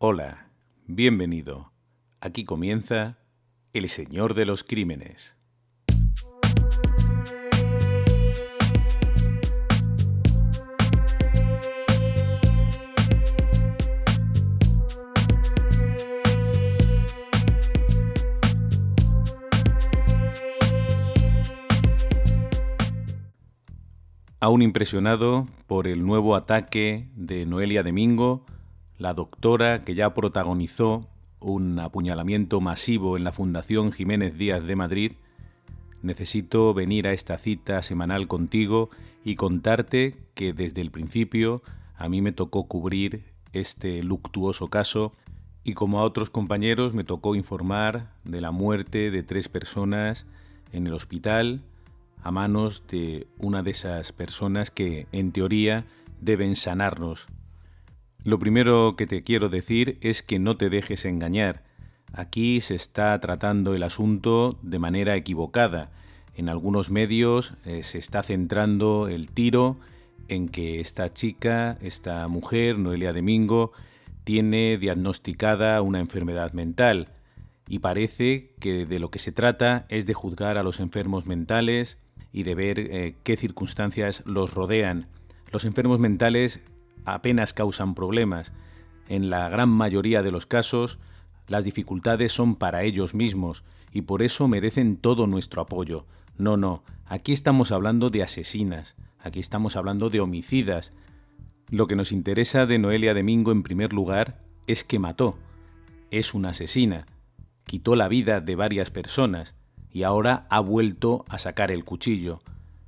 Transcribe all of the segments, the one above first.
Hola, bienvenido. Aquí comienza El Señor de los Crímenes. Aún impresionado por el nuevo ataque de Noelia Domingo, la doctora que ya protagonizó un apuñalamiento masivo en la Fundación Jiménez Díaz de Madrid, necesito venir a esta cita semanal contigo y contarte que desde el principio a mí me tocó cubrir este luctuoso caso y como a otros compañeros me tocó informar de la muerte de 3 personas en el hospital a manos de una de esas personas que, en teoría, deben sanarnos. Lo primero que te quiero decir es que no te dejes engañar. Aquí se está tratando el asunto de manera equivocada. En algunos medios se está centrando el tiro en que esta chica, esta mujer, Noelia Domingo, tiene diagnosticada una enfermedad mental. Y parece que de lo que se trata es de juzgar a los enfermos mentales y de ver qué circunstancias los rodean. Los enfermos mentales apenas causan problemas. En la gran mayoría de los casos, las dificultades son para ellos mismos y por eso merecen todo nuestro apoyo. No, aquí estamos hablando de asesinas, aquí estamos hablando de homicidas. Lo que nos interesa de Noelia Domingo en primer lugar es que mató. Es una asesina. Quitó la vida de varias personas y ahora ha vuelto a sacar el cuchillo.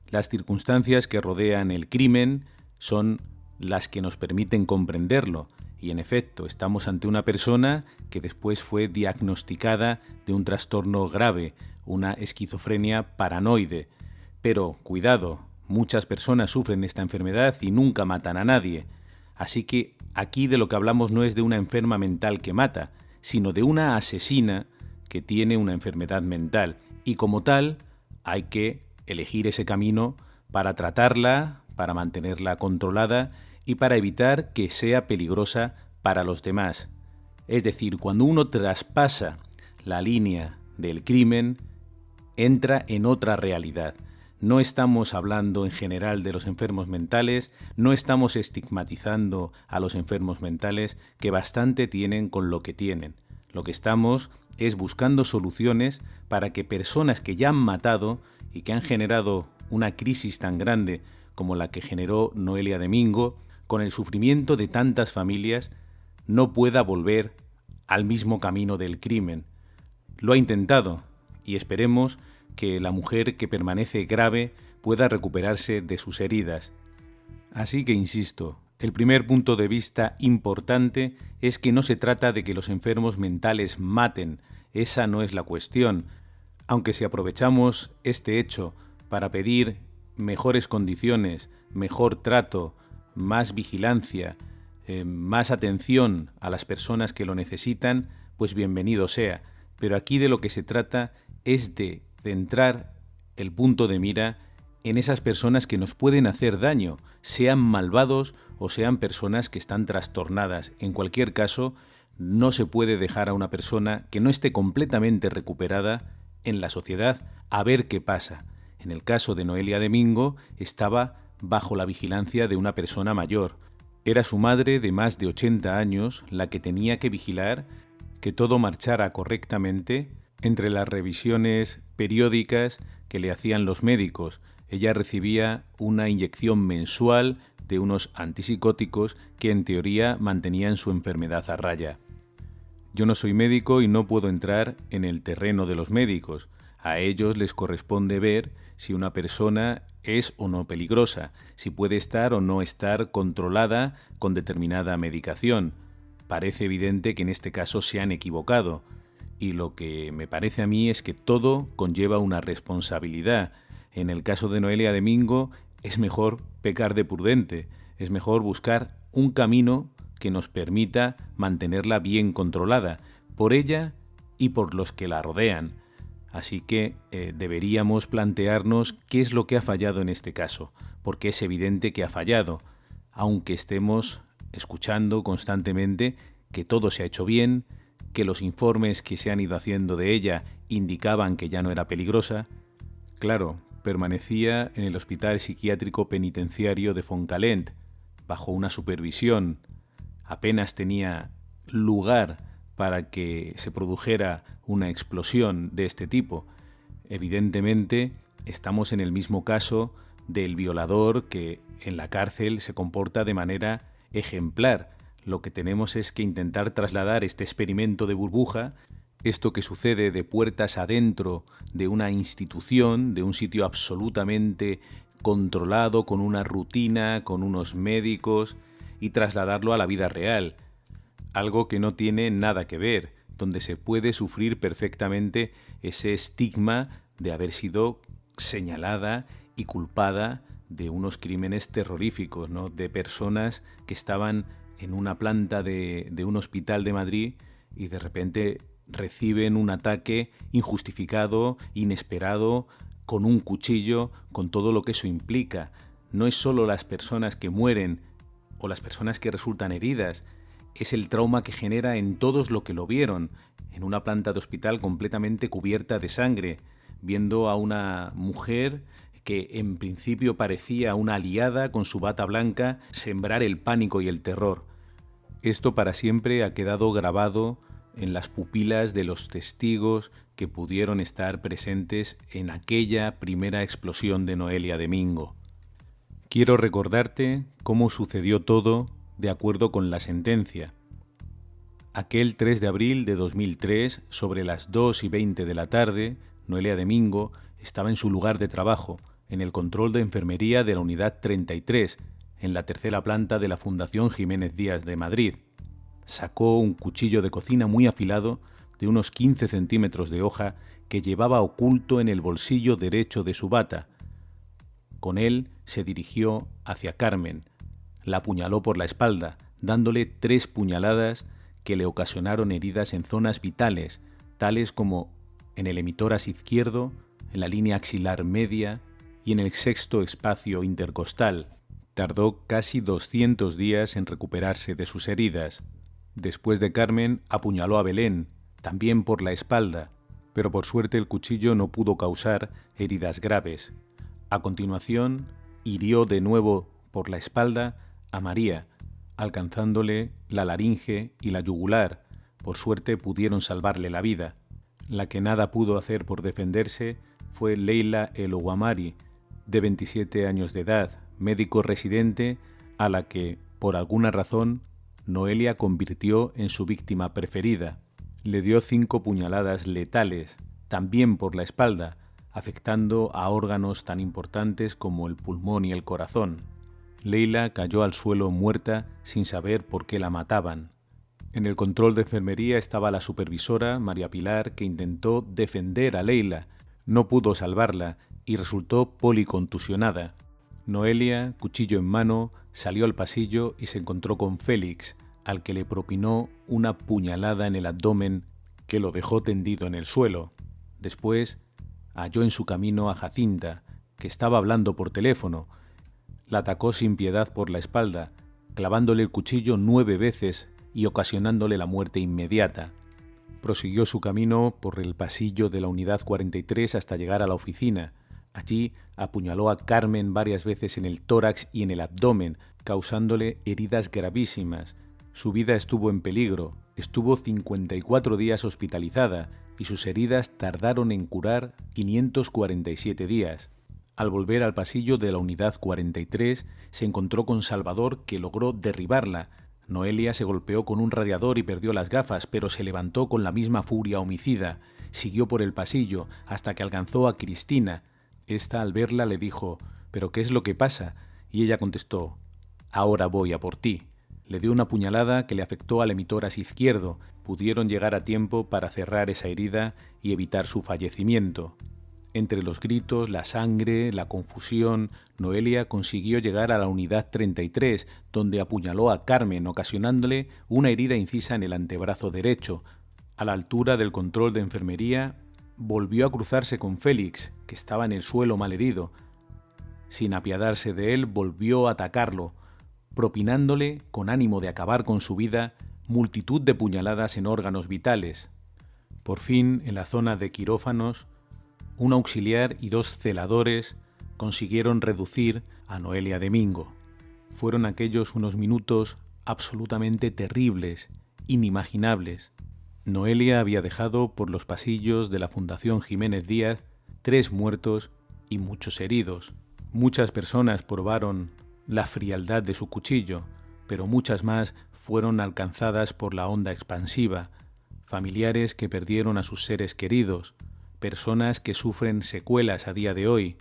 Las circunstancias que rodean el crimen son las que nos permiten comprenderlo y en efecto estamos ante una persona que después fue diagnosticada de un trastorno grave, una esquizofrenia paranoide. Pero cuidado, muchas personas sufren esta enfermedad y nunca matan a nadie. Así que aquí de lo que hablamos no es de una enferma mental que mata, sino de una asesina que tiene una enfermedad mental. Y como tal, hay que elegir ese camino para tratarla, para mantenerla controlada y para evitar que sea peligrosa para los demás. Es decir, cuando uno traspasa la línea del crimen, entra en otra realidad. No estamos hablando en general de los enfermos mentales, no estamos estigmatizando a los enfermos mentales que bastante tienen con lo que tienen. Lo que estamos es buscando soluciones para que personas que ya han matado y que han generado una crisis tan grande como la que generó Noelia Domingo, con el sufrimiento de tantas familias, no pueda volver al mismo camino del crimen. Lo ha intentado y esperemos que la mujer que permanece grave pueda recuperarse de sus heridas. Así que insisto, el primer punto de vista importante es que no se trata de que los enfermos mentales maten, esa no es la cuestión. Aunque si aprovechamos este hecho para pedir mejores condiciones, mejor trato, más vigilancia, más atención a las personas que lo necesitan, pues bienvenido sea. Pero aquí de lo que se trata es de centrar el punto de mira en esas personas que nos pueden hacer daño, sean malvados o sean personas que están trastornadas. En cualquier caso, no se puede dejar a una persona que no esté completamente recuperada en la sociedad a ver qué pasa. En el caso de Noelia Domingo, estaba bajo la vigilancia de una persona mayor. Era su madre de más de 80 años la que tenía que vigilar que todo marchara correctamente entre las revisiones periódicas que le hacían los médicos. Ella recibía una inyección mensual de unos antipsicóticos que en teoría mantenían su enfermedad a raya. Yo no soy médico y no puedo entrar en el terreno de los médicos. A ellos les corresponde ver si una persona es o no peligrosa, si puede estar o no estar controlada con determinada medicación. Parece evidente que en este caso se han equivocado. Y lo que me parece a mí es que todo conlleva una responsabilidad. En el caso de Noelia Domingo es mejor pecar de prudente, es mejor buscar un camino que nos permita mantenerla bien controlada, por ella y por los que la rodean. Así que deberíamos plantearnos qué es lo que ha fallado en este caso, porque es evidente que ha fallado, aunque estemos escuchando constantemente que todo se ha hecho bien, que los informes que se han ido haciendo de ella indicaban que ya no era peligrosa. Claro, permanecía en el Hospital Psiquiátrico Penitenciario de Fontcalent, bajo una supervisión. Apenas tenía lugar para que se produjera una explosión de este tipo. Evidentemente, estamos en el mismo caso del violador que en la cárcel se comporta de manera ejemplar. Lo que tenemos es que intentar trasladar este experimento de burbuja, esto que sucede de puertas adentro de una institución, de un sitio absolutamente controlado, con una rutina, con unos médicos, y trasladarlo a la vida real. Algo que no tiene nada que ver, donde se puede sufrir perfectamente ese estigma de haber sido señalada y culpada de unos crímenes terroríficos, ¿no? De personas que estaban en una planta de un hospital de Madrid y de repente reciben un ataque injustificado, inesperado, con un cuchillo, con todo lo que eso implica. No es solo las personas que mueren o las personas que resultan heridas, es el trauma que genera en todos los que lo vieron, en una planta de hospital completamente cubierta de sangre, viendo a una mujer que en principio parecía una aliada con su bata blanca sembrar el pánico y el terror. Esto para siempre ha quedado grabado en las pupilas de los testigos que pudieron estar presentes en aquella primera explosión de Noelia de Mingo. Quiero recordarte cómo sucedió todo de acuerdo con la sentencia. Aquel 3 de abril de 2003, sobre las 2:20 de la tarde, Noelia de Mingo estaba en su lugar de trabajo, en el control de enfermería de la unidad 33, en la tercera planta de la Fundación Jiménez Díaz de Madrid. Sacó un cuchillo de cocina muy afilado, de unos 15 centímetros de hoja, que llevaba oculto en el bolsillo derecho de su bata. Con él se dirigió hacia Carmen. La apuñaló por la espalda, dándole 3 puñaladas que le ocasionaron heridas en zonas vitales, tales como en el hemitórax izquierdo, en la línea axilar media y en el sexto espacio intercostal. Tardó casi 200 días en recuperarse de sus heridas. Después de Carmen, apuñaló a Belén, también por la espalda, pero por suerte el cuchillo no pudo causar heridas graves. A continuación, hirió de nuevo por la espalda a María, alcanzándole la laringe y la yugular. Por suerte pudieron salvarle la vida. La que nada pudo hacer por defenderse fue Leila El Ouamari, de 27 años de edad, médico residente, a la que, por alguna razón, Noelia convirtió en su víctima preferida. Le dio 5 puñaladas letales, también por la espalda, afectando a órganos tan importantes como el pulmón y el corazón. Leila cayó al suelo muerta sin saber por qué la mataban. En el control de enfermería estaba la supervisora, María Pilar, que intentó defender a Leila. No pudo salvarla y resultó policontusionada. Noelia, cuchillo en mano, salió al pasillo y se encontró con Félix, al que le propinó una puñalada en el abdomen que lo dejó tendido en el suelo. Después, halló en su camino a Jacinta, que estaba hablando por teléfono. La atacó sin piedad por la espalda, clavándole el cuchillo 9 veces y ocasionándole la muerte inmediata. Prosiguió su camino por el pasillo de la unidad 43 hasta llegar a la oficina. Allí apuñaló a Carmen varias veces en el tórax y en el abdomen, causándole heridas gravísimas. Su vida estuvo en peligro, estuvo 54 días hospitalizada y sus heridas tardaron en curar 547 días. Al volver al pasillo de la unidad 43, se encontró con Salvador, que logró derribarla. Noelia se golpeó con un radiador y perdió las gafas, pero se levantó con la misma furia homicida. Siguió por el pasillo hasta que alcanzó a Cristina. Esta, al verla, le dijo: «¿Pero qué es lo que pasa?», y ella contestó: «Ahora voy a por ti». Le dio una puñalada que le afectó al hemitórax izquierdo. Pudieron llegar a tiempo para cerrar esa herida y evitar su fallecimiento. Entre los gritos, la sangre, la confusión, Noelia consiguió llegar a la unidad 33, donde apuñaló a Carmen, ocasionándole una herida incisa en el antebrazo derecho. A la altura del control de enfermería, volvió a cruzarse con Félix, que estaba en el suelo malherido. Sin apiadarse de él, volvió a atacarlo, propinándole, con ánimo de acabar con su vida, multitud de puñaladas en órganos vitales. Por fin, en la zona de quirófanos, un auxiliar y 2 celadores consiguieron reducir a Noelia Domingo. Fueron aquellos unos minutos absolutamente terribles, inimaginables. Noelia había dejado por los pasillos de la Fundación Jiménez Díaz 3 muertos y muchos heridos. Muchas personas probaron la frialdad de su cuchillo, pero muchas más fueron alcanzadas por la onda expansiva. Familiares que perdieron a sus seres queridos, personas que sufren secuelas a día de hoy,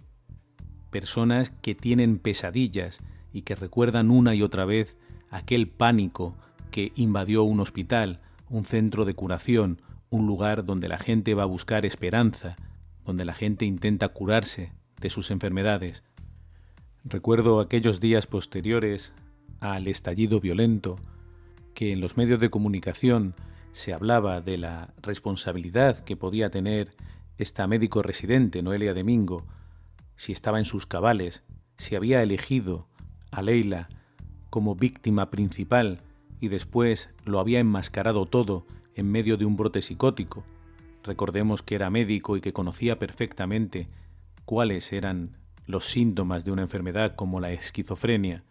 personas que tienen pesadillas y que recuerdan una y otra vez aquel pánico que invadió un hospital, un centro de curación, un lugar donde la gente va a buscar esperanza, donde la gente intenta curarse de sus enfermedades. Recuerdo aquellos días posteriores al estallido violento, que en los medios de comunicación se hablaba de la responsabilidad que podía tener esta médico residente, Noelia Domingo, si estaba en sus cabales, si había elegido a Leila como víctima principal y después lo había enmascarado todo en medio de un brote psicótico. Recordemos que era médico y que conocía perfectamente cuáles eran los síntomas de una enfermedad como la esquizofrenia.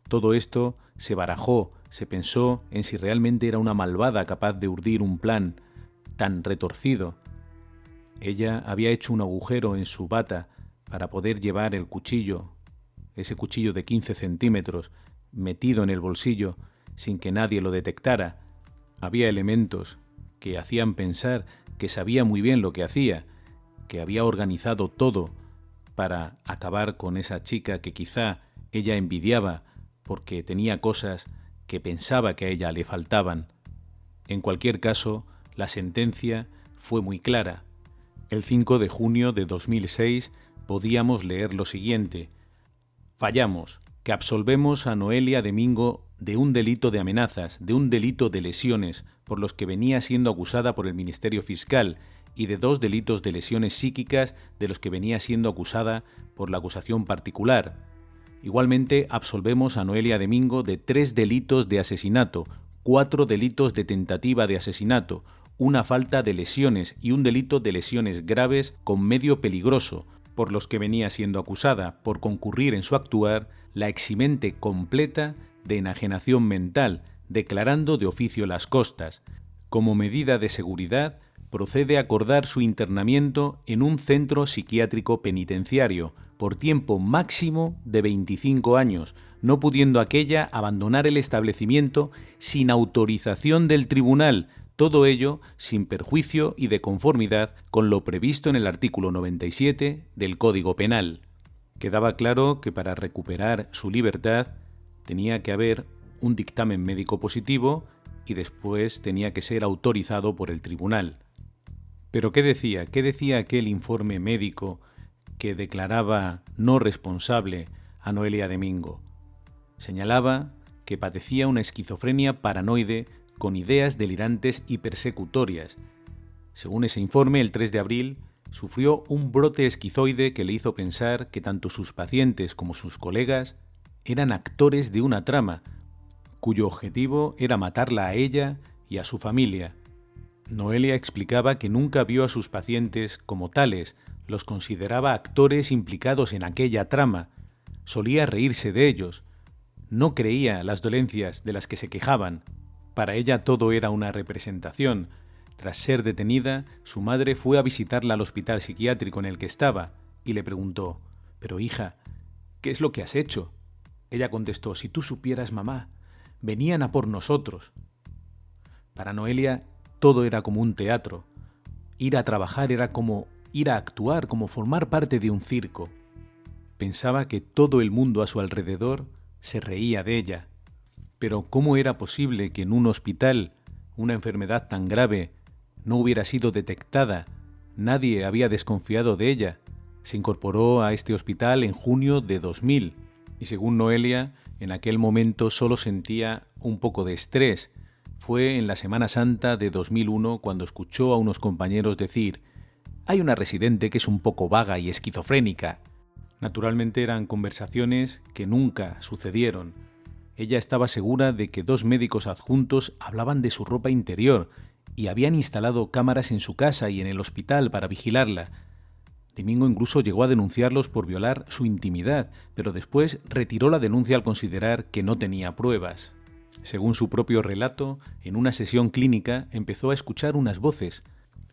Todo esto se barajó, se pensó en si realmente era una malvada capaz de urdir un plan tan retorcido. Ella había hecho un agujero en su bata para poder llevar el cuchillo, ese cuchillo de 15 centímetros, metido en el bolsillo sin que nadie lo detectara. Había elementos que hacían pensar que sabía muy bien lo que hacía, que había organizado todo para acabar con esa chica que quizá ella envidiaba porque tenía cosas que pensaba que a ella le faltaban. En cualquier caso, la sentencia fue muy clara. El 5 de junio de 2006 podíamos leer lo siguiente: fallamos, que absolvemos a Noelia Domingo de un delito de amenazas, de un delito de lesiones, por los que venía siendo acusada por el Ministerio Fiscal, y de 2 delitos de lesiones psíquicas de los que venía siendo acusada por la acusación particular. Igualmente, absolvemos a Noelia Domingo de 3 delitos de asesinato, 4 delitos de tentativa de asesinato, una falta de lesiones y un delito de lesiones graves con medio peligroso, por los que venía siendo acusada por concurrir en su actuar la eximente completa de enajenación mental, declarando de oficio las costas. Como medida de seguridad, procede a acordar su internamiento en un centro psiquiátrico penitenciario por tiempo máximo de 25 años, no pudiendo aquella abandonar el establecimiento sin autorización del tribunal, todo ello sin perjuicio y de conformidad con lo previsto en el artículo 97 del Código Penal. Quedaba claro que para recuperar su libertad tenía que haber un dictamen médico positivo y después tenía que ser autorizado por el tribunal. ¿Pero qué decía? ¿Qué decía aquel informe médico que declaraba no responsable a Noelia Domingo? Señalaba que padecía una esquizofrenia paranoide con ideas delirantes y persecutorias. Según ese informe, el 3 de abril sufrió un brote esquizoide que le hizo pensar que tanto sus pacientes como sus colegas eran actores de una trama, cuyo objetivo era matarla a ella y a su familia. Noelia explicaba que nunca vio a sus pacientes como tales, los consideraba actores implicados en aquella trama, solía reírse de ellos, no creía las dolencias de las que se quejaban. Para ella todo era una representación. Tras ser detenida, su madre fue a visitarla al hospital psiquiátrico en el que estaba y le preguntó: «Pero hija, ¿qué es lo que has hecho?». Ella contestó: «Si tú supieras, mamá, venían a por nosotros». Para Noelia todo era como un teatro. Ir a trabajar era como ir a actuar, como formar parte de un circo. Pensaba que todo el mundo a su alrededor se reía de ella. Pero ¿cómo era posible que en un hospital una enfermedad tan grave no hubiera sido detectada? Nadie había desconfiado de ella. Se incorporó a este hospital en junio de 2000 y, según Noelia, en aquel momento solo sentía un poco de estrés. Fue en la Semana Santa de 2001 cuando escuchó a unos compañeros decir: «Hay una residente que es un poco vaga y esquizofrénica». Naturalmente eran conversaciones que nunca sucedieron. ella estaba segura de que 2 médicos adjuntos hablaban de su ropa interior y habían instalado cámaras en su casa y en el hospital para vigilarla. Domingo incluso llegó a denunciarlos por violar su intimidad, pero después retiró la denuncia al considerar que no tenía pruebas. Según su propio relato, en una sesión clínica empezó a escuchar unas voces.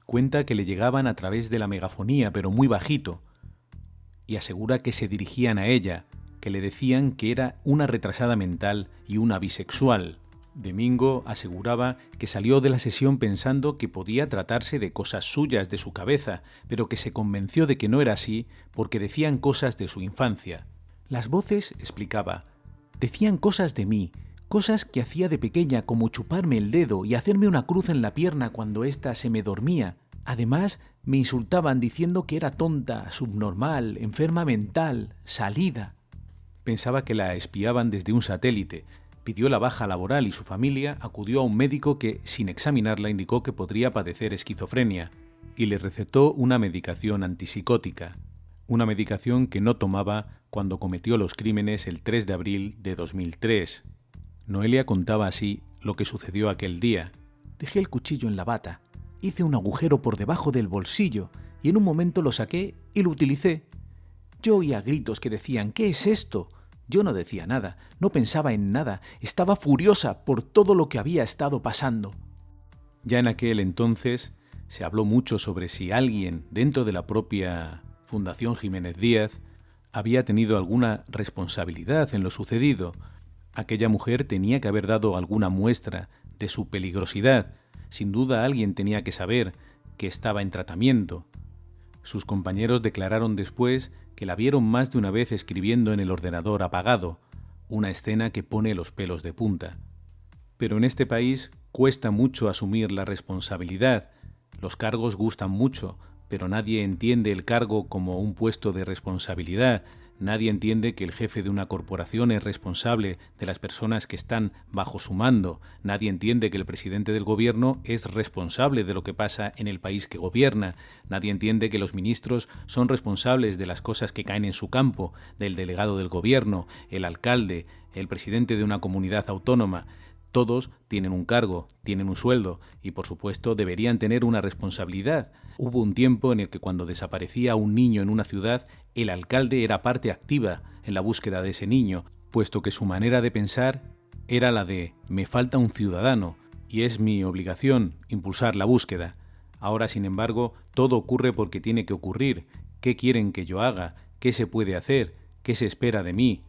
Cuenta que le llegaban a través de la megafonía, pero muy bajito, y asegura que se dirigían a ella, que le decían que era una retrasada mental y una bisexual. Domingo aseguraba que salió de la sesión pensando que podía tratarse de cosas suyas de su cabeza, pero que se convenció de que no era así porque decían cosas de su infancia. Las voces, explicaba, decían cosas de mí, cosas que hacía de pequeña, como chuparme el dedo y hacerme una cruz en la pierna cuando ésta se me dormía. Además, me insultaban diciendo que era tonta, subnormal, enferma mental, salida. Pensaba que la espiaban desde un satélite. Pidió la baja laboral y su familia acudió a un médico que, sin examinarla, indicó que podría padecer esquizofrenia y le recetó una medicación antipsicótica, una medicación que no tomaba cuando cometió los crímenes el 3 de abril de 2003. Noelia contaba así lo que sucedió aquel día. Dejé el cuchillo en la bata, hice un agujero por debajo del bolsillo y en un momento lo saqué y lo utilicé. Yo oía gritos que decían «¿Qué es esto?». Yo no decía nada, no pensaba en nada, estaba furiosa por todo lo que había estado pasando. Ya en aquel entonces se habló mucho sobre si alguien dentro de la propia Fundación Jiménez Díaz había tenido alguna responsabilidad en lo sucedido. Aquella mujer tenía que haber dado alguna muestra de su peligrosidad. Sin duda alguien tenía que saber que estaba en tratamiento. Sus compañeros declararon después que la vieron más de una vez escribiendo en el ordenador apagado, una escena que pone los pelos de punta. Pero en este país cuesta mucho asumir la responsabilidad. Los cargos gustan mucho, pero nadie entiende el cargo como un puesto de responsabilidad. Nadie entiende que el jefe de una corporación es responsable de las personas que están bajo su mando. Nadie entiende que el presidente del gobierno es responsable de lo que pasa en el país que gobierna. Nadie entiende que los ministros son responsables de las cosas que caen en su campo, del delegado del gobierno, el alcalde, el presidente de una comunidad autónoma. Todos tienen un cargo, tienen un sueldo y, por supuesto, deberían tener una responsabilidad. Hubo un tiempo en el que cuando desaparecía un niño en una ciudad, el alcalde era parte activa en la búsqueda de ese niño, puesto que su manera de pensar era la de «me falta un ciudadano y es mi obligación impulsar la búsqueda». Ahora, sin embargo, todo ocurre porque tiene que ocurrir. ¿Qué quieren que yo haga? ¿Qué se puede hacer? ¿Qué se espera de mí?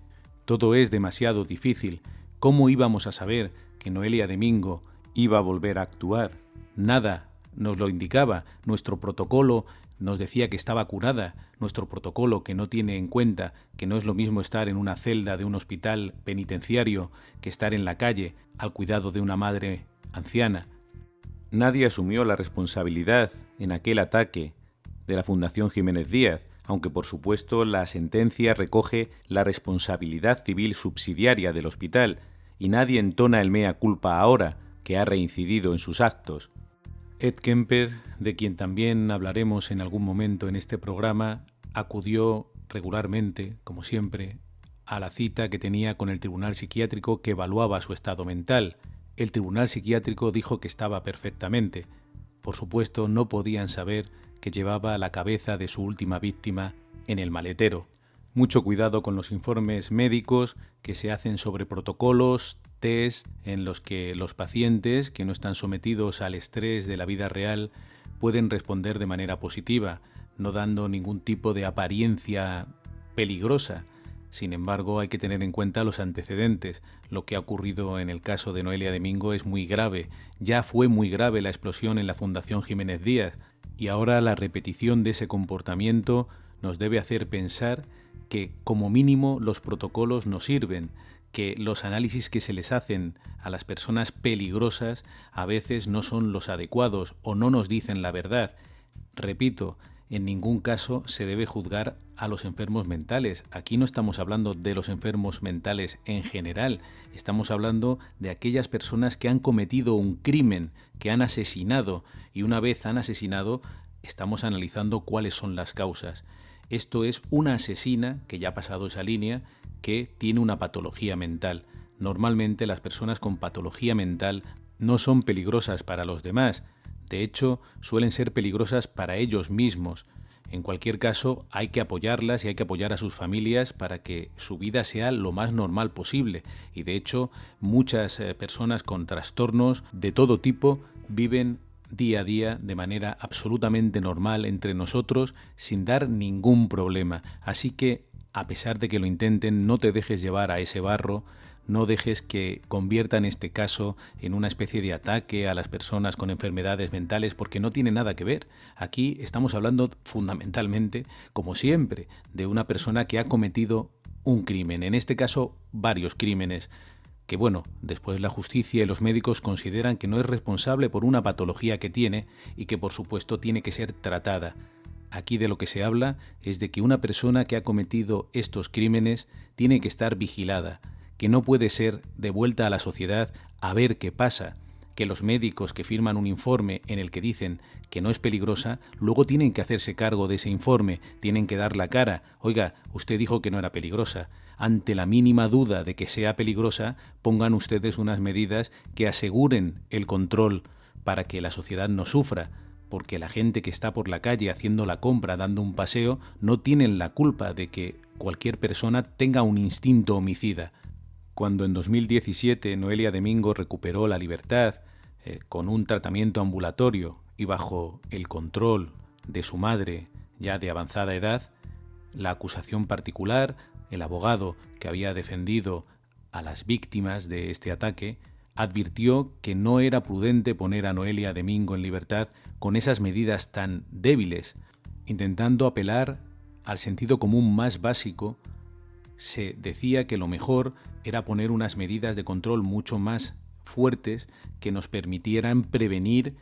Todo es demasiado difícil. ¿Cómo íbamos a saber que Noelia Domingo iba a volver a actuar? Nada nos lo indicaba. Nuestro protocolo nos decía que estaba curada. Nuestro protocolo, que no tiene en cuenta que no es lo mismo estar en una celda de un hospital penitenciario que estar en la calle al cuidado de una madre anciana. Nadie asumió la responsabilidad en aquel ataque de la Fundación Jiménez Díaz, aunque por supuesto la sentencia recoge la responsabilidad civil subsidiaria del hospital, y nadie entona el mea culpa ahora, que ha reincidido en sus actos. Ed Kemper, de quien también hablaremos en algún momento en este programa, acudió regularmente, como siempre, a la cita que tenía con el tribunal psiquiátrico que evaluaba su estado mental. El tribunal psiquiátrico dijo que estaba perfectamente. Por supuesto, no podían saber que llevaba la cabeza de su última víctima en el maletero. Mucho cuidado con los informes médicos que se hacen sobre protocolos, test en los que los pacientes que no están sometidos al estrés de la vida real pueden responder de manera positiva, no dando ningún tipo de apariencia peligrosa. Sin embargo, hay que tener en cuenta los antecedentes. Lo que ha ocurrido en el caso de Noelia Domingo es muy grave. Ya fue muy grave la explosión en la Fundación Jiménez Díaz y ahora la repetición de ese comportamiento nos debe hacer pensar que como mínimo los protocolos no sirven, que los análisis que se les hacen a las personas peligrosas a veces no son los adecuados o no nos dicen la verdad. Repito, en ningún caso se debe juzgar a los enfermos mentales. Aquí no estamos hablando de los enfermos mentales en general, estamos hablando de aquellas personas que han cometido un crimen, que han asesinado, y una vez han asesinado, estamos analizando cuáles son las causas. Esto es una asesina que ya ha pasado esa línea, que tiene una patología mental. normalmente las personas con patología mental no son peligrosas para los demás. De hecho, suelen ser peligrosas para ellos mismos. En cualquier caso, hay que apoyarlas y hay que apoyar a sus familias para que su vida sea lo más normal posible. Y de hecho, muchas personas con trastornos de todo tipo viven día a día de manera absolutamente normal entre nosotros sin dar ningún problema. Así que, a pesar de que lo intenten, no te dejes llevar a ese barro. No dejes que conviertan este caso en una especie de ataque a las personas con enfermedades mentales, porque no tiene nada que ver. Aquí estamos hablando fundamentalmente, como siempre, de una persona que ha cometido un crimen, en este caso varios crímenes, que bueno, después la justicia y los médicos consideran que no es responsable por una patología que tiene y que por supuesto tiene que ser tratada. Aquí de lo que se habla es de que una persona que ha cometido estos crímenes tiene que estar vigilada, que no puede ser devuelta a la sociedad a ver qué pasa, que los médicos que firman un informe en el que dicen que no es peligrosa, luego tienen que hacerse cargo de ese informe, tienen que dar la cara. Oiga, usted dijo que no era peligrosa. Ante la mínima duda de que sea peligrosa, pongan ustedes unas medidas que aseguren el control para que la sociedad no sufra, porque la gente que está por la calle haciendo la compra, dando un paseo, no tienen la culpa de que cualquier persona tenga un instinto homicida. Cuando en 2017 Noelia Domingo recuperó la libertad con un tratamiento ambulatorio y bajo el control de su madre ya de avanzada edad, la acusación particular, el abogado que había defendido a las víctimas de este ataque, advirtió que no era prudente poner a Noelia Domingo en libertad con esas medidas tan débiles, intentando apelar al sentido común más básico. Se decía que lo mejor era poner unas medidas de control mucho más fuertes que nos permitieran prevenir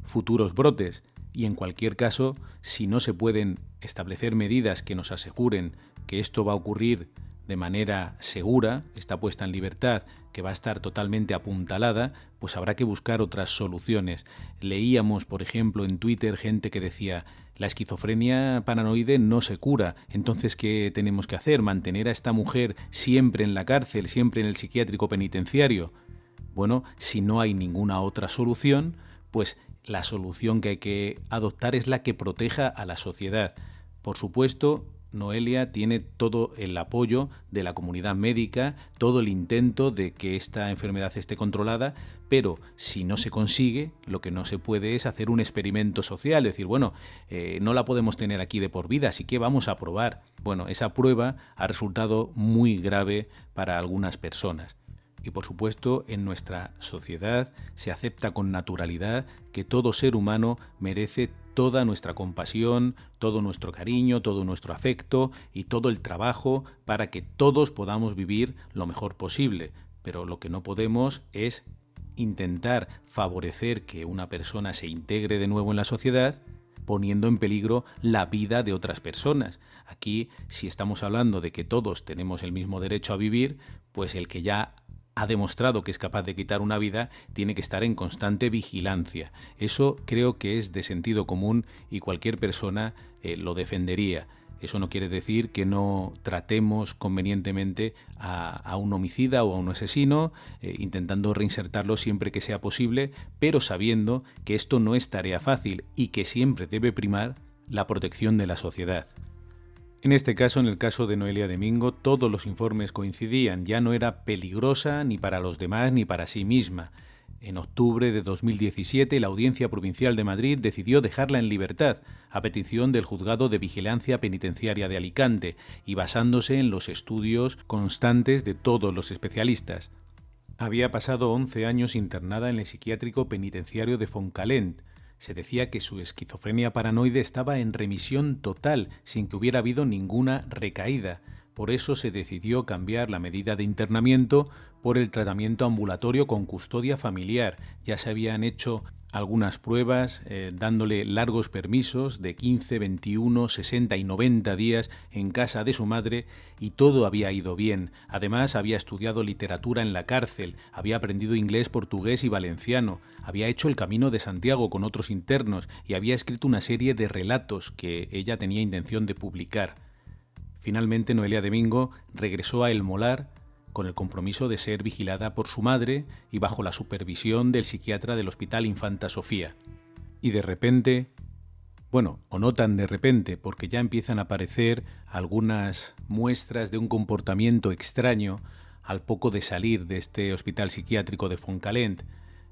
futuros brotes. Y en cualquier caso, si no se pueden establecer medidas que nos aseguren que esto va a ocurrir de manera segura, está puesta en libertad, que va a estar totalmente apuntalada, pues habrá que buscar otras soluciones. Leíamos, por ejemplo, en Twitter gente que decía: la esquizofrenia paranoide no se cura, entonces ¿qué tenemos que hacer? ¿Mantener a esta mujer siempre en la cárcel, siempre en el psiquiátrico penitenciario? Bueno, si no hay ninguna otra solución, pues la solución que hay que adoptar es la que proteja a la sociedad. Por supuesto, Noelia tiene todo el apoyo de la comunidad médica, todo el intento de que esta enfermedad esté controlada, pero si no se consigue, lo que no se puede es hacer un experimento social, decir, bueno, no la podemos tener aquí de por vida, así que vamos a probar. Bueno, esa prueba ha resultado muy grave para algunas personas. Y por supuesto, en nuestra sociedad se acepta con naturalidad que todo ser humano merece toda nuestra compasión, todo nuestro cariño, todo nuestro afecto y todo el trabajo para que todos podamos vivir lo mejor posible. Pero lo que no podemos es intentar favorecer que una persona se integre de nuevo en la sociedad poniendo en peligro la vida de otras personas. Aquí, si estamos hablando de que todos tenemos el mismo derecho a vivir, pues el que ya ha demostrado que es capaz de quitar una vida, tiene que estar en constante vigilancia. Eso creo que es de sentido común y cualquier persona lo defendería. Eso no quiere decir que no tratemos convenientemente a un homicida o a un asesino, intentando reinsertarlo siempre que sea posible, pero sabiendo que esto no es tarea fácil y que siempre debe primar la protección de la sociedad. En este caso, en el caso de Noelia Domingo, todos los informes coincidían, ya no era peligrosa ni para los demás ni para sí misma. En octubre de 2017, la Audiencia Provincial de Madrid decidió dejarla en libertad, a petición del Juzgado de Vigilancia Penitenciaria de Alicante, y basándose en los estudios constantes de todos los especialistas. Había pasado 11 años internada en el psiquiátrico penitenciario de Fontcalent. Se decía que su esquizofrenia paranoide estaba en remisión total, sin que hubiera habido ninguna recaída. Por eso se decidió cambiar la medida de internamiento por el tratamiento ambulatorio con custodia familiar. Ya se habían hecho algunas pruebas dándole largos permisos de 15, 21, 60 y 90 días en casa de su madre y todo había ido bien. Además había estudiado literatura en la cárcel, había aprendido inglés, portugués y valenciano, había hecho el Camino de Santiago con otros internos y había escrito una serie de relatos que ella tenía intención de publicar. Finalmente Noelia Domingo regresó a El Molar con el compromiso de ser vigilada por su madre y bajo la supervisión del psiquiatra del Hospital Infanta Sofía. Y de repente, bueno, o no tan de repente, porque ya empiezan a aparecer algunas muestras de un comportamiento extraño al poco de salir de este hospital psiquiátrico de Fontcalent.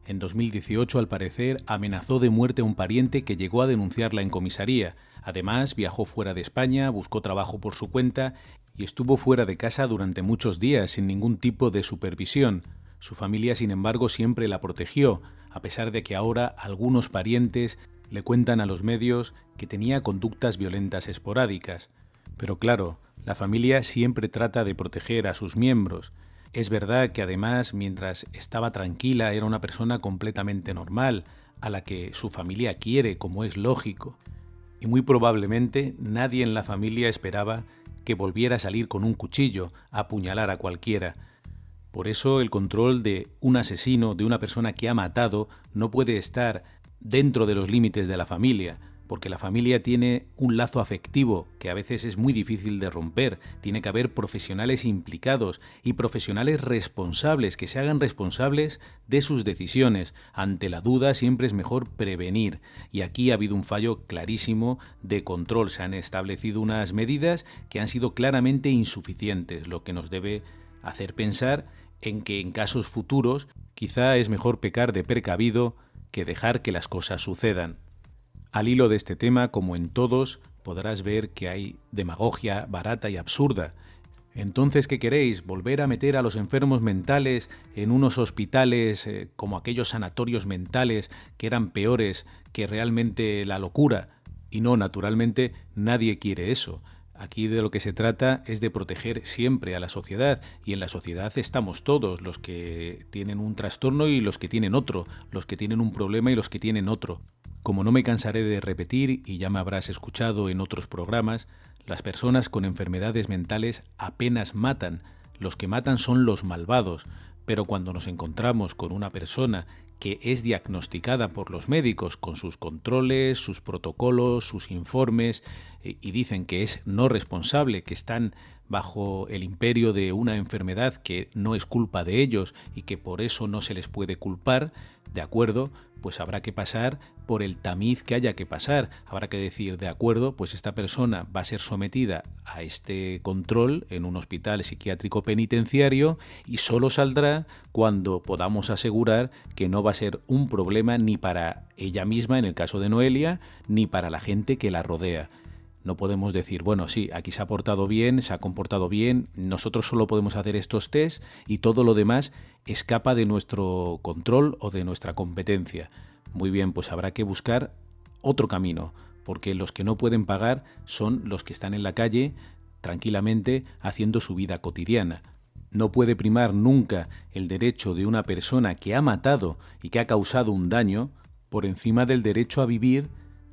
En 2018, al parecer, amenazó de muerte a un pariente que llegó a denunciarla en comisaría. Además, viajó fuera de España, buscó trabajo por su cuenta y estuvo fuera de casa durante muchos días sin ningún tipo de supervisión. Su familia, sin embargo, siempre la protegió, a pesar de que ahora algunos parientes le cuentan a los medios que tenía conductas violentas esporádicas. Pero claro, la familia siempre trata de proteger a sus miembros. Es verdad que además, mientras estaba tranquila, era una persona completamente normal, a la que su familia quiere, como es lógico. Y muy probablemente nadie en la familia esperaba que volviera a salir con un cuchillo a apuñalar a cualquiera. Por eso el control de un asesino, de una persona que ha matado, no puede estar dentro de los límites de la familia, porque la familia tiene un lazo afectivo que a veces es muy difícil de romper. Tiene que haber profesionales implicados y profesionales responsables, que se hagan responsables de sus decisiones. Ante la duda siempre es mejor prevenir, y aquí ha habido un fallo clarísimo de control. Se han establecido unas medidas que han sido claramente insuficientes, lo que nos debe hacer pensar en que en casos futuros quizá es mejor pecar de precavido que dejar que las cosas sucedan. Al hilo de este tema, como en todos, podrás ver que hay demagogia barata y absurda. Entonces, ¿qué queréis? ¿Volver a meter a los enfermos mentales en unos hospitales como aquellos sanatorios mentales que eran peores que realmente la locura? Y no, naturalmente, nadie quiere eso. Aquí de lo que se trata es de proteger siempre a la sociedad, y en la sociedad estamos todos, los que tienen un trastorno y los que tienen otro, los que tienen un problema y los que tienen otro. Como no me cansaré de repetir, y ya me habrás escuchado en otros programas, las personas con enfermedades mentales apenas matan. Los que matan son los malvados, pero cuando nos encontramos con una persona que es diagnosticada por los médicos con sus controles, sus protocolos, sus informes, y dicen que es no responsable, que están bajo el imperio de una enfermedad que no es culpa de ellos y que por eso no se les puede culpar, de acuerdo, pues habrá que pasar por el tamiz que haya que pasar. Habrá que decir, de acuerdo, pues esta persona va a ser sometida a este control en un hospital psiquiátrico penitenciario y solo saldrá cuando podamos asegurar que no va a ser un problema ni para ella misma, en el caso de Noelia, ni para la gente que la rodea. No podemos decir, bueno, sí, aquí se ha portado bien, se ha comportado bien, nosotros solo podemos hacer estos test y todo lo demás escapa de nuestro control o de nuestra competencia. Muy bien, pues habrá que buscar otro camino, porque los que no pueden pagar son los que están en la calle tranquilamente haciendo su vida cotidiana. No puede primar nunca el derecho de una persona que ha matado y que ha causado un daño por encima del derecho a vivir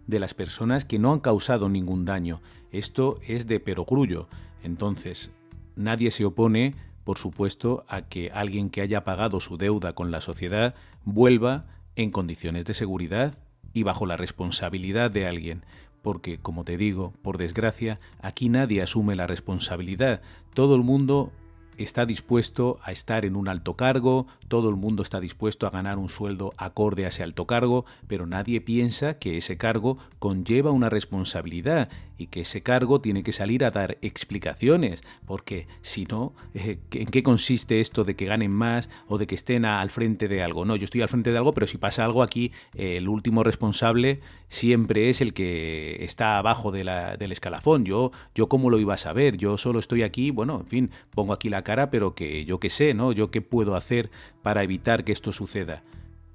de las personas que no han causado ningún daño. Esto es de perogrullo. Entonces, nadie se opone, por supuesto, a que alguien que haya pagado su deuda con la sociedad vuelva en condiciones de seguridad y bajo la responsabilidad de alguien. Porque, como te digo, por desgracia, aquí nadie asume la responsabilidad. Todo el mundo está dispuesto a estar en un alto cargo, todo el mundo está dispuesto a ganar un sueldo acorde a ese alto cargo, pero nadie piensa que ese cargo conlleva una responsabilidad y que ese cargo tiene que salir a dar explicaciones, porque si no, ¿en qué consiste esto de que ganen más o de que estén al frente de algo? No, yo estoy al frente de algo, pero si pasa algo aquí, el último responsable siempre es el que está abajo del escalafón. Yo cómo lo iba a saber, yo solo estoy aquí, bueno, en fin, pongo aquí la cara, pero que yo qué sé, ¿no? Yo qué puedo hacer para evitar que esto suceda.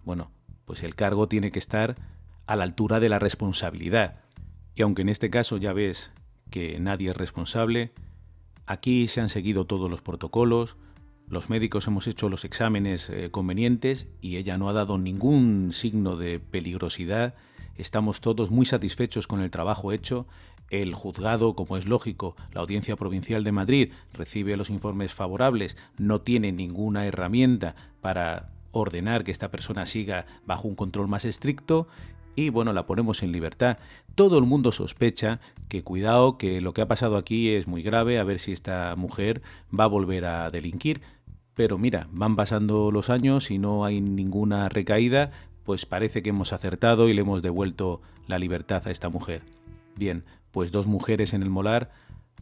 Bueno, pues el cargo tiene que estar a la altura de la responsabilidad. Y aunque en este caso ya ves que nadie es responsable, aquí se han seguido todos los protocolos, los médicos hemos hecho los exámenes convenientes y ella no ha dado ningún signo de peligrosidad. Estamos todos muy satisfechos con el trabajo hecho. El juzgado, como es lógico, la Audiencia Provincial de Madrid recibe los informes favorables, no tiene ninguna herramienta para ordenar que esta persona siga bajo un control más estricto y bueno, la ponemos en libertad. Todo el mundo sospecha que cuidado, que lo que ha pasado aquí es muy grave, a ver si esta mujer va a volver a delinquir. pero mira, van pasando los años y no hay ninguna recaída, pues parece que hemos acertado y le hemos devuelto la libertad a esta mujer. Bien, pues 2 mujeres en el Molar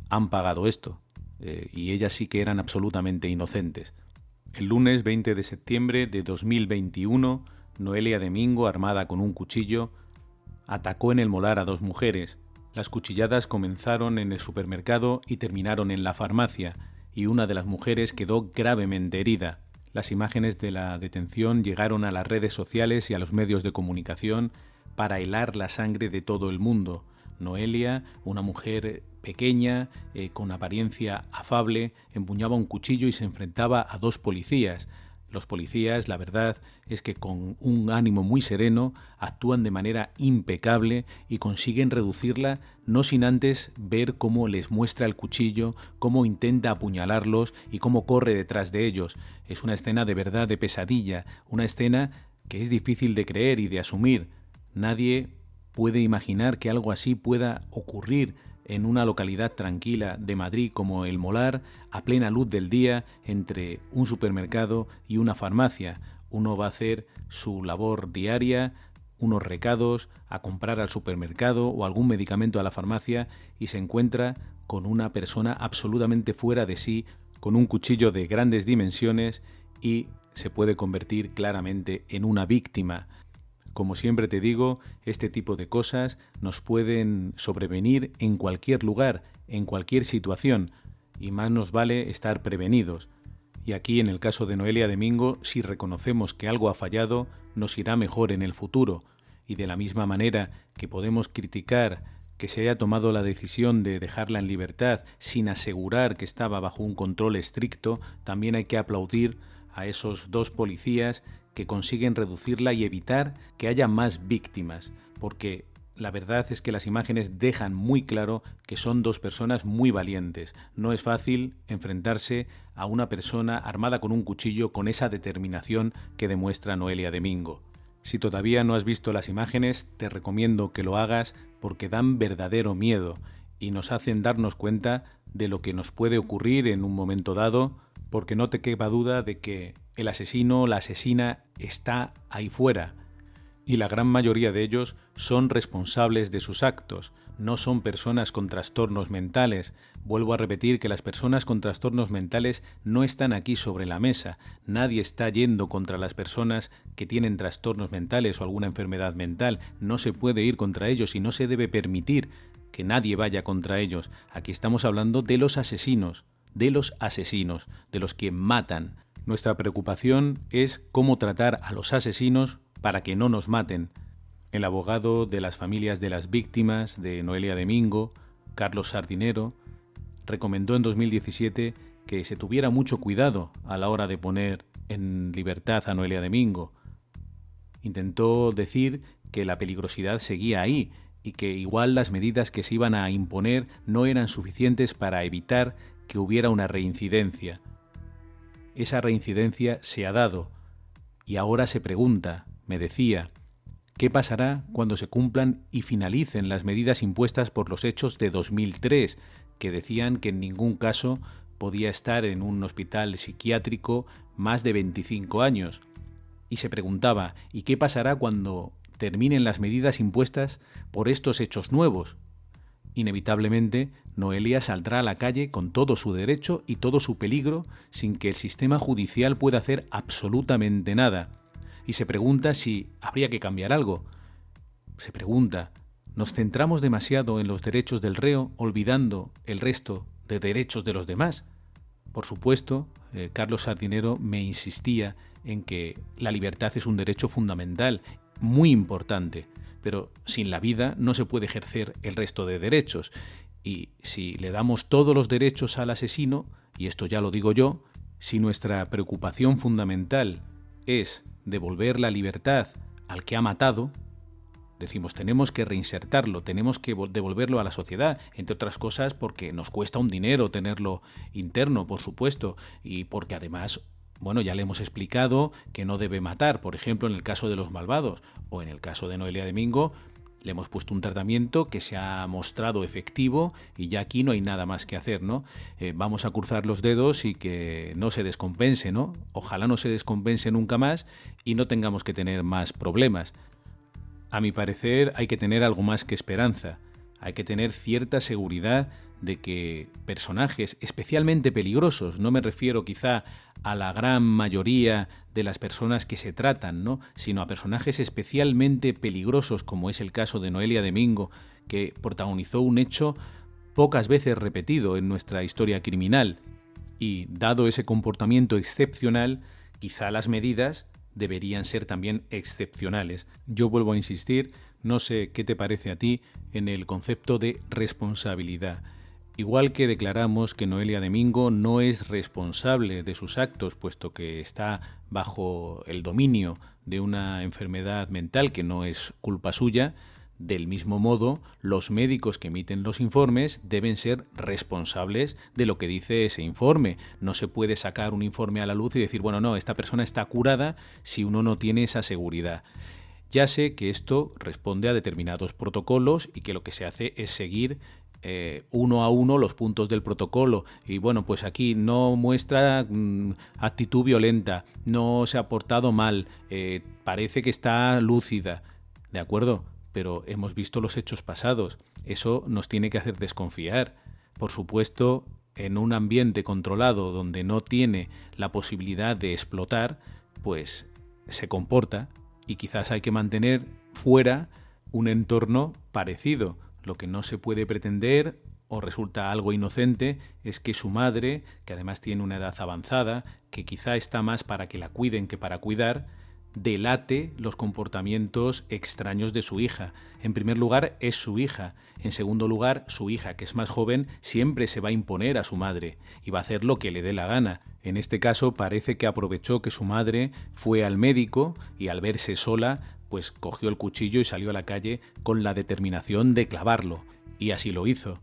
han pagado esto, y ellas sí que eran absolutamente inocentes. El lunes 20 de septiembre de 2021, Noelia Domingo, armada con un cuchillo, atacó en el Molar a 2 mujeres. Las cuchilladas comenzaron en el supermercado y terminaron en la farmacia, y una de las mujeres quedó gravemente herida. Las imágenes de la detención llegaron a las redes sociales y a los medios de comunicación para helar la sangre de todo el mundo. Noelia, una mujer pequeña, con apariencia afable, empuñaba un cuchillo y se enfrentaba a 2 policías. Los policías, la verdad, es que con un ánimo muy sereno actúan de manera impecable y consiguen reducirla, no sin antes ver cómo les muestra el cuchillo, cómo intenta apuñalarlos y cómo corre detrás de ellos. Es una escena de verdad de pesadilla, una escena que es difícil de creer y de asumir. Nadie puede imaginar que algo así pueda ocurrir en una localidad tranquila de Madrid como El Molar, a plena luz del día, entre un supermercado y una farmacia. Uno va a hacer su labor diaria, unos recados, a comprar al supermercado o algún medicamento a la farmacia y se encuentra con una persona absolutamente fuera de sí, con un cuchillo de grandes dimensiones y se puede convertir claramente en una víctima. Como siempre te digo, este tipo de cosas nos pueden sobrevenir en cualquier lugar, en cualquier situación, y más nos vale estar prevenidos. Y aquí, en el caso de Noelia Domingo, si reconocemos que algo ha fallado, nos irá mejor en el futuro. Y de la misma manera que podemos criticar que se haya tomado la decisión de dejarla en libertad sin asegurar que estaba bajo un control estricto, también hay que aplaudir a esos 2 policías que consiguen reducirla y evitar que haya más víctimas, porque la verdad es que las imágenes dejan muy claro que son 2 personas muy valientes. No es fácil enfrentarse a una persona armada con un cuchillo con esa determinación que demuestra Noelia Domingo. Si todavía no has visto las imágenes, te recomiendo que lo hagas porque dan verdadero miedo y nos hacen darnos cuenta de lo que nos puede ocurrir en un momento dado, porque no te quepa duda de que el asesino o la asesina está ahí fuera y la gran mayoría de ellos son responsables de sus actos, no son personas con trastornos mentales. Vuelvo a repetir que las personas con trastornos mentales no están aquí sobre la mesa. Nadie está yendo contra las personas que tienen trastornos mentales o alguna enfermedad mental. No se puede ir contra ellos y no se debe permitir que nadie vaya contra ellos. Aquí estamos hablando de los asesinos, de los que matan. Nuestra preocupación es cómo tratar a los asesinos para que no nos maten. El abogado de las familias de las víctimas de Noelia Domingo, Carlos Sardinero, recomendó en 2017 que se tuviera mucho cuidado a la hora de poner en libertad a Noelia Domingo. Intentó decir que la peligrosidad seguía ahí y que igual las medidas que se iban a imponer no eran suficientes para evitar que hubiera una reincidencia. Esa reincidencia se ha dado y ahora se pregunta, me decía, ¿qué pasará cuando se cumplan y finalicen las medidas impuestas por los hechos de 2003, que decían que en ningún caso podía estar en un hospital psiquiátrico más de 25 años? Y se preguntaba, ¿y qué pasará cuando terminen las medidas impuestas por estos hechos nuevos? Inevitablemente, Noelia saldrá a la calle con todo su derecho y todo su peligro sin que el sistema judicial pueda hacer absolutamente nada. Y se pregunta si habría que cambiar algo. Se pregunta, ¿nos centramos demasiado en los derechos del reo olvidando el resto de derechos de los demás? Por supuesto, Carlos Sardinero me insistía en que la libertad es un derecho fundamental, muy importante, pero sin la vida no se puede ejercer el resto de derechos. Y si le damos todos los derechos al asesino, y esto ya lo digo yo, si nuestra preocupación fundamental es devolver la libertad al que ha matado, decimos, tenemos que reinsertarlo, tenemos que devolverlo a la sociedad, entre otras cosas porque nos cuesta un dinero tenerlo interno, por supuesto, y porque además, bueno, ya le hemos explicado que no debe matar, por ejemplo, en el caso de los malvados, o en el caso de Noelia Domingo, Le hemos puesto un tratamiento que se ha mostrado efectivo y ya aquí no hay nada más que hacer, ¿no? Vamos a cruzar los dedos y que no se descompense, ¿no? Ojalá no se descompense nunca más y no tengamos que tener más problemas. A mi parecer hay que tener algo más que esperanza. Hay que tener cierta seguridad de que personajes especialmente peligrosos, no me refiero quizá a la gran mayoría de las personas que se tratan, ¿no?, sino a personajes especialmente peligrosos, como es el caso de Noelia Domingo, que protagonizó un hecho pocas veces repetido en nuestra historia criminal. Y dado ese comportamiento excepcional, quizá las medidas deberían ser también excepcionales. Yo vuelvo a insistir, no sé qué te parece a ti, en el concepto de responsabilidad. Igual que declaramos que Noelia Domingo no es responsable de sus actos, puesto que está bajo el dominio de una enfermedad mental que no es culpa suya, del mismo modo, los médicos que emiten los informes deben ser responsables de lo que dice ese informe. No se puede sacar un informe a la luz y decir, bueno, no, esta persona está curada si uno no tiene esa seguridad. Ya sé que esto responde a determinados protocolos y que lo que se hace es seguir uno a uno los puntos del protocolo. Y bueno, pues aquí no muestra actitud violenta, no se ha portado mal, parece que está lúcida, ¿de acuerdo? Pero hemos visto los hechos pasados. Eso nos tiene que hacer desconfiar. Por supuesto, en un ambiente controlado donde no tiene la posibilidad de explotar, pues se comporta y quizás hay que mantener fuera un entorno parecido. Lo que no se puede pretender o resulta algo inocente es que su madre, que además tiene una edad avanzada, que quizá está más para que la cuiden que para cuidar, delate los comportamientos extraños de su hija. En primer lugar, es su hija. En segundo lugar, su hija, que es más joven, siempre se va a imponer a su madre y va a hacer lo que le dé la gana. En este caso, parece que aprovechó que su madre fue al médico y al verse sola, pues cogió el cuchillo y salió a la calle con la determinación de clavarlo. Y así lo hizo.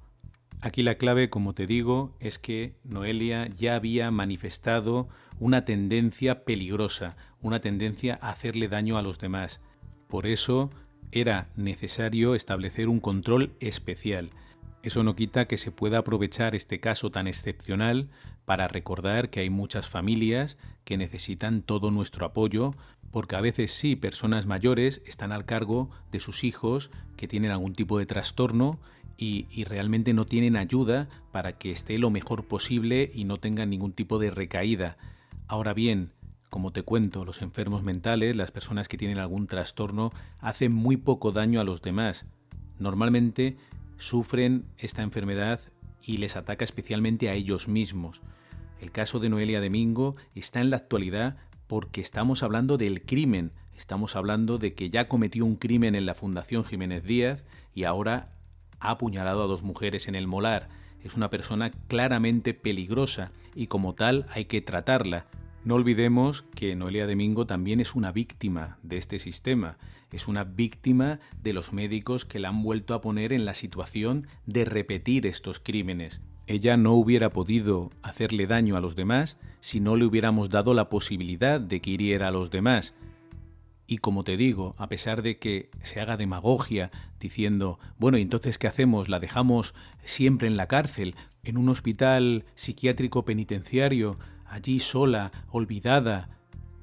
Aquí la clave, como te digo, es que Noelia ya había manifestado una tendencia peligrosa, una tendencia a hacerle daño a los demás. Por eso era necesario establecer un control especial. Eso no quita que se pueda aprovechar este caso tan excepcional para recordar que hay muchas familias que necesitan todo nuestro apoyo, porque a veces sí, personas mayores están al cargo de sus hijos que tienen algún tipo de trastorno y realmente no tienen ayuda para que esté lo mejor posible y no tengan ningún tipo de recaída. Ahora bien, como te cuento, los enfermos mentales, las personas que tienen algún trastorno, hacen muy poco daño a los demás. Normalmente sufren esta enfermedad y les ataca especialmente a ellos mismos. El caso de Noelia Domingo está en la actualidad porque estamos hablando del crimen. Estamos hablando de que ya cometió un crimen en la Fundación Jiménez Díaz y ahora ha apuñalado a 2 mujeres en el molar. Es una persona claramente peligrosa y como tal hay que tratarla. No olvidemos que Noelia Domingo también es una víctima de este sistema. Es una víctima de los médicos que la han vuelto a poner en la situación de repetir estos crímenes. Ella no hubiera podido hacerle daño a los demás si no le hubiéramos dado la posibilidad de que hiriera a los demás. Y como te digo, a pesar de que se haga demagogia diciendo, bueno, ¿y entonces qué hacemos? ¿La dejamos siempre en la cárcel, en un hospital psiquiátrico penitenciario, allí sola, olvidada?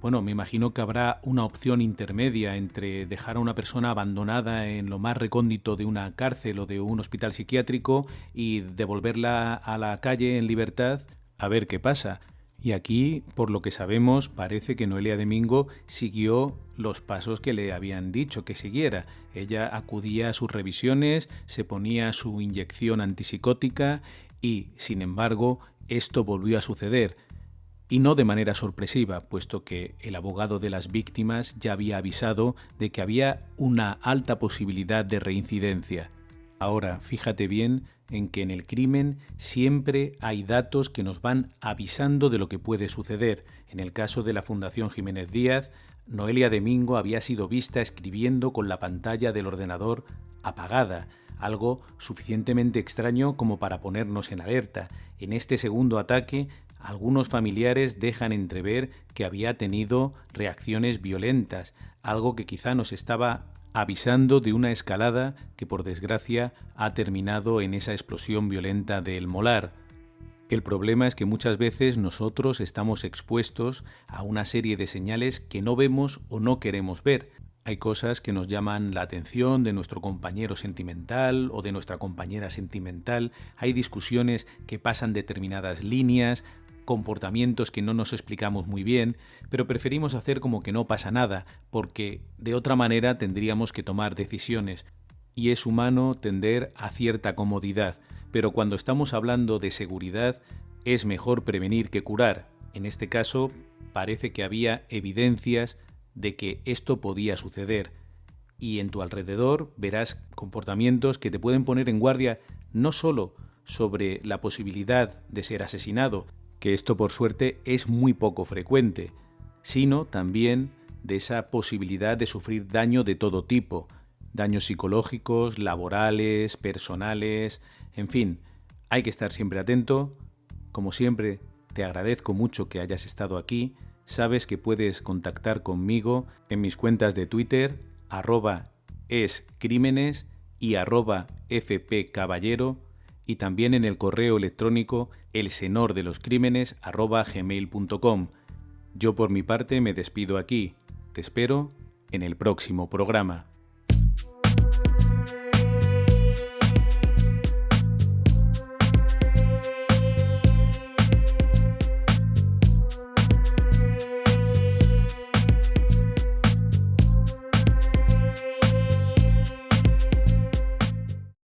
Bueno, me imagino que habrá una opción intermedia entre dejar a una persona abandonada en lo más recóndito de una cárcel o de un hospital psiquiátrico y devolverla a la calle en libertad a ver qué pasa. Y aquí, por lo que sabemos, parece que Noelia Domingo siguió los pasos que le habían dicho que siguiera. Ella acudía a sus revisiones, se ponía su inyección antipsicótica y, sin embargo, esto volvió a suceder. Y no de manera sorpresiva, puesto que el abogado de las víctimas ya había avisado de que había una alta posibilidad de reincidencia. Ahora, fíjate bien en que en el crimen siempre hay datos que nos van avisando de lo que puede suceder. En el caso de la Fundación Jiménez Díaz, Noelia Domingo había sido vista escribiendo con la pantalla del ordenador apagada, algo suficientemente extraño como para ponernos en alerta. En este segundo ataque, algunos familiares dejan entrever que había tenido reacciones violentas, algo que quizá nos estaba avisando de una escalada que por desgracia ha terminado en esa explosión violenta del Molar. El problema es que muchas veces nosotros estamos expuestos a una serie de señales que no vemos o no queremos ver. Hay cosas que nos llaman la atención de nuestro compañero sentimental o de nuestra compañera sentimental, hay discusiones que pasan determinadas líneas, comportamientos que no nos explicamos muy bien, pero preferimos hacer como que no pasa nada, porque de otra manera tendríamos que tomar decisiones. Y es humano tender a cierta comodidad, pero cuando estamos hablando de seguridad es mejor prevenir que curar. En este caso parece que había evidencias de que esto podía suceder, y en tu alrededor verás comportamientos que te pueden poner en guardia no solo sobre la posibilidad de ser asesinado, que esto por suerte es muy poco frecuente, sino también de esa posibilidad de sufrir daño de todo tipo, daños psicológicos, laborales, personales, en fin, hay que estar siempre atento. Como siempre, te agradezco mucho que hayas estado aquí. Sabes que puedes contactar conmigo en mis cuentas de Twitter, @escrímenes y @fpcaballero, y también en el correo electrónico elsenordeloscrímenes@gmail.com. Yo por mi parte me despido aquí. Te espero en el próximo programa.